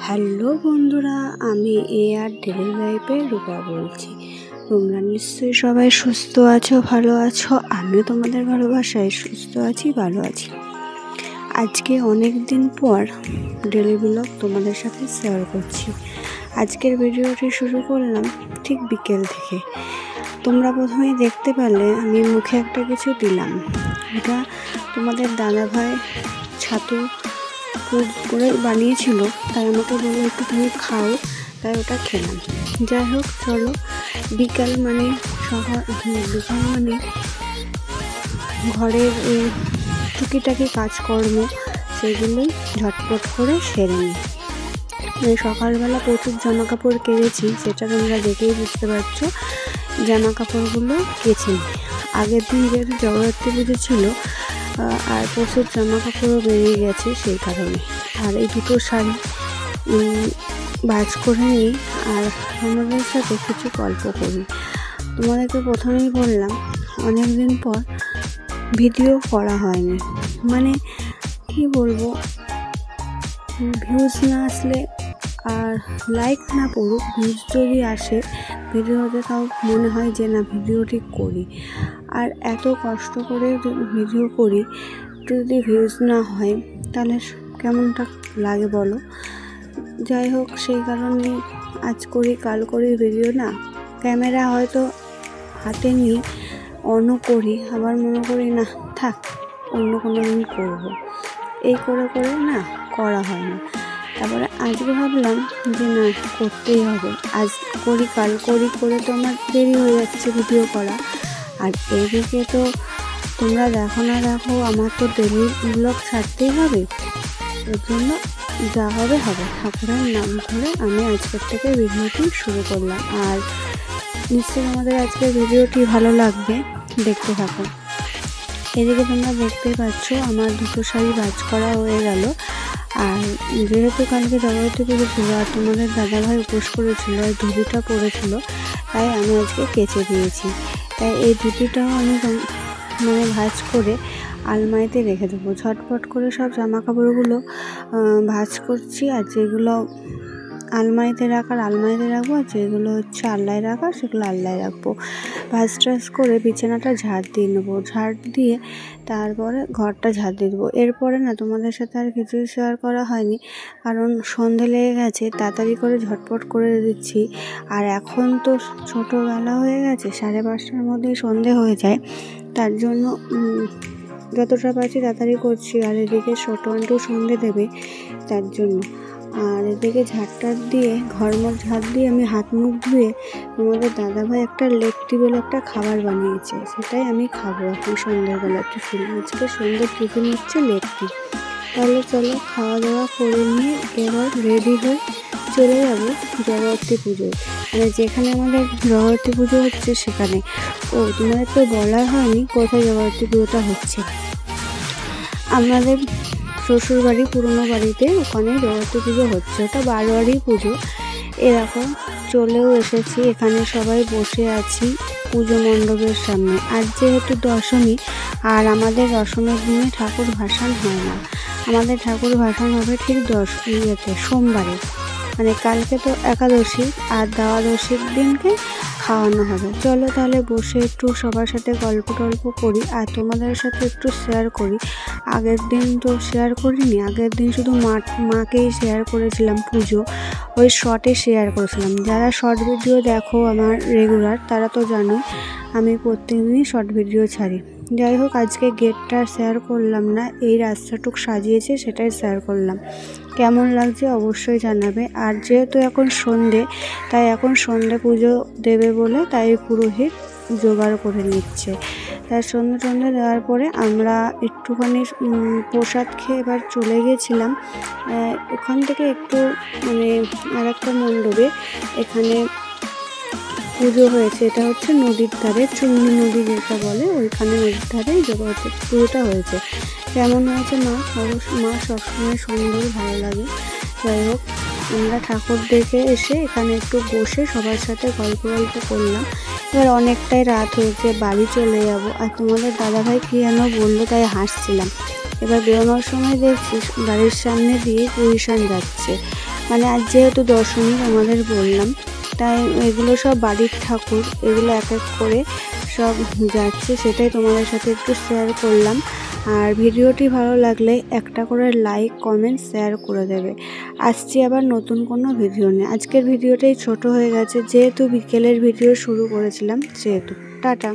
Hello বন্ধুরা, আমি আর daily লাইফে রূপা বলছি। তোমরা নিশ্চয়ই সবাই সুস্থ আছো, ভালো আছো। আমিও তোমাদের ভালোবাসায় সুস্থ আছি, ভালো আছি। আজকে অনেক দিন পর ডেলি ব্লগ তোমাদের সাথে শেয়ার করছি। আজকের ভিডিওটি শুরু করলাম ঠিক বিকেল থেকে। তোমরা প্রথমেই দেখতে পেলে আমি মুখে একটা কিছু দিলাম। এটা তোমাদের দাদাভাই ছাতু করে বানিয়েছিল, তাই আমাকে বললো একটু তুমি খাও, তাই ওটা খেলাম। যাই হোক, চলো বিকাল মানে বিকাল মানে ঘরের এই টুকিটাকি কাজকর্ম সেগুলোই ঝটপট করে সেরে নিই। সকালবেলা প্রচুর জামা কাপড় কেচেছি, সেটা তোমরা দেখেই বুঝতে পারছো। জামা কাপড়গুলো কেচে নিই। আগের দিন যেহেতু জগদ্ধাত্রী পুজো ছিল আর প্রচুর জামা কাপড়ও বেরিয়ে গেছে, সেই কারণে। আর এই দুটো শাড়ি ভাঁজ করে নিই আর তোমাদের সাথে কিছু গল্প করি। তোমাদেরকে প্রথমেই বললাম অনেক দিন পর ভিডিও করা হয়নি। মানে কি বলবো, ভিউজ না আসলে আর লাইক না পড়ুক, ভিউজ যদি আসে ভিডিওতে, তাও মনে হয় যে না ভিডিওটি করি। আর এত কষ্ট করে ভিডিও করি, যদি ভিউজ না হয় তাহলে কেমনটা লাগে বলো। যাই হোক, সেই কারণে আজ করি কাল করি ভিডিও না। ক্যামেরা হয়তো হাতে নিয়ে অনও করি, আবার মনে করি না থাক অন্য কোনো দিন করবো, এই করে করে না করা হয় না। তারপরে আজকে ভাবলাম যে না করতেই হবে, আজ করি কাল করি করে তো আমার দেরি হয়ে যাচ্ছে ভিডিও করা। আর এইদিকে তো তোমরা দেখো না দেখো, আমার তো ডেলি ব্লগ ছাড়তেই হবে। এর জন্য যা হবে হবে, ঠাকুরের নাম করে আমি আজকের থেকে ভিডিওটি শুরু করলাম। আর নিশ্চয়ই আমাদের আজকের ভিডিওটি ভালো লাগবে, দেখতে থাকো। এদিকে তোমরা দেখতেই পাচ্ছ আমার দুটো শাড়ি ভাঁজ করা হয়ে গেল। আর যেহেতু কালকে জগদ্ধাত্রী পুজো ছিল আর তোমাদের দাদাভাই উপোস করেছিল, এই ধুতিটা পরেছিল, তাই আমি আজকে কেচে দিয়েছি। তাই এই ধুতিটাও আমি ভাঁজ করে আলমারিতে রেখে দেবো। ঝটপট করে সব জামা কাপড়গুলো ভাঁজ করছি, আর যেগুলো আলমারিতে রাখার আলমারিতে রাখবো, আর যেগুলো হচ্ছে আল্লায় রাখার সেগুলো আল্লায় রাখবো। ভাঁজ টাজ করে বিছানাটা ঝাড় দিয়ে নেবো। ঝাড় দিয়ে তারপরে ঘরটা ঝাড় দিয়ে দেবো। এরপরে না তোমাদের সাথে আর কিছুই শেয়ার করা হয়নি, কারণ সন্ধে লেগে গেছে, তাড়াতাড়ি করে ঝটপট করে দিচ্ছি। আর এখন তো ছোটোবেলা হয়ে গেছে, 5:30টার মধ্যেই সন্ধে হয়ে যায়, তার জন্য যতটা পারছি তাড়াতাড়ি করছি। আর এদিকে ছোটো আন্টু সন্ধে দেবে, তার জন্য। আর এদিকে ঝাড়টার দিয়ে ঘরমর ঝাড় দিয়ে আমি হাত মুখ ধুয়ে তোমাদের দাদাভাই একটা লেট্টি বলে একটা খাবার বানিয়েছে, সেটাই আমি খাবো এখন সন্ধ্যেবেলা টিফিন। আজকে সন্ধ্যের টিফিন হচ্ছে লেট্টি। তাহলে চলো খাওয়া দাওয়া করে নিয়ে এবার রেডি হয়ে চলে যাবো জগদ্ধাত্রী পুজোয়, মানে যেখানে আমাদের জগদ্ধাত্রী পুজো হচ্ছে সেখানে। তোমাদের তো বলা হয়নি কোথায় জগদ্ধাত্রী পুজোটা হচ্ছে। আমাদের শ্বশুর বাড়ি পুরনো বাড়িতে, ওখানে জগদ্ধাত্রী পুজো হচ্ছে, ওটা বারোয়ারি পুজো। এরকম চলেও এসেছি, এখানে সবাই বসে আছি পুজো মণ্ডপের সামনে। আর যেহেতু দশমী, আর আমাদের দশমীর দিনে ঠাকুর ভাসান হয় না, আমাদের ঠাকুর ভাসান হবে ঠিক সোমবারে, মানে কালকে তো একাদশী, আর দ্বাদশীর দিনকে খাওয়ানো হবে। চলো তাহলে বসে একটু সবার সাথে গল্প টল্প করি, আর তোমাদের সাথে একটু শেয়ার করি। আগের দিন তো শেয়ার করিনি, আগের দিন শুধু মাকেই শেয়ার করেছিলাম পুজো, ওই শর্টে শেয়ার করেছিলাম। যারা শর্ট ভিডিও দেখো আমার রেগুলার, তারা তো জানোই আমি প্রত্যেকদিনই শর্ট ভিডিও ছাড়ি। যাই হোক, আজকে গেটটা শেয়ার করলাম না, এই রাস্তাটুক সাজিয়েছে সেটাই শেয়ার করলাম। কেমন লাগছে অবশ্যই জানাবে। আর যেহেতু এখন সন্ধে, তাই এখন সন্ধে পুজো দেবে বলে তাই পুরোহিত জোগাড় করে নিচ্ছে। তার সন্ধে দেওয়ার পরে আমরা একটুখানি প্রসাদ খেয়ে এবার চলে গেছিলাম ওখান থেকে একটু আর একটা মণ্ডপে। এখানে পুজো হয়েছে, এটা হচ্ছে নদীর ধারে, চুন্নি নদী যেটা বলে, ওইখানে নদীর ধারে জগদ্ধাত্রী পুজোটা হয়েছে। কেমন হয়েছে মা সবসময় সুন্দর, ভালো লাগে। যাই হোক, আমরা ঠাকুর দেখে এসে এখানে একটু বসে সবার সাথে গল্প করলাম। এবার অনেকটাই রাত হয়েছে, বাড়ি চলে যাব। আর তোমাদের দাদাভাই কী যেন বললো, তাই হাসছিলাম। এবার বেরোনোর সময় দেখছি বাড়ির সামনে দিয়ে পজিশন যাচ্ছে, মানে আজ যেহেতু দশমী আমাদের বললাম, তাই এগুলো সব বাড়ির ঠাকুর, এগুলো এক এক করে সব যাচ্ছে, সেটাই তোমাদের সাথে একটু শেয়ার করলাম। আর ভিডিওটি ভালো লাগলে একটা করে লাইক কমেন্ট শেয়ার করে দেবে। আসছি আবার নতুন কোনো ভিডিও নিয়ে। আজকের ভিডিওটাই ছোট হয়ে গেছে, যেহেতু বিকেলের ভিডিও শুরু করেছিলাম সেহেতু। টাটা।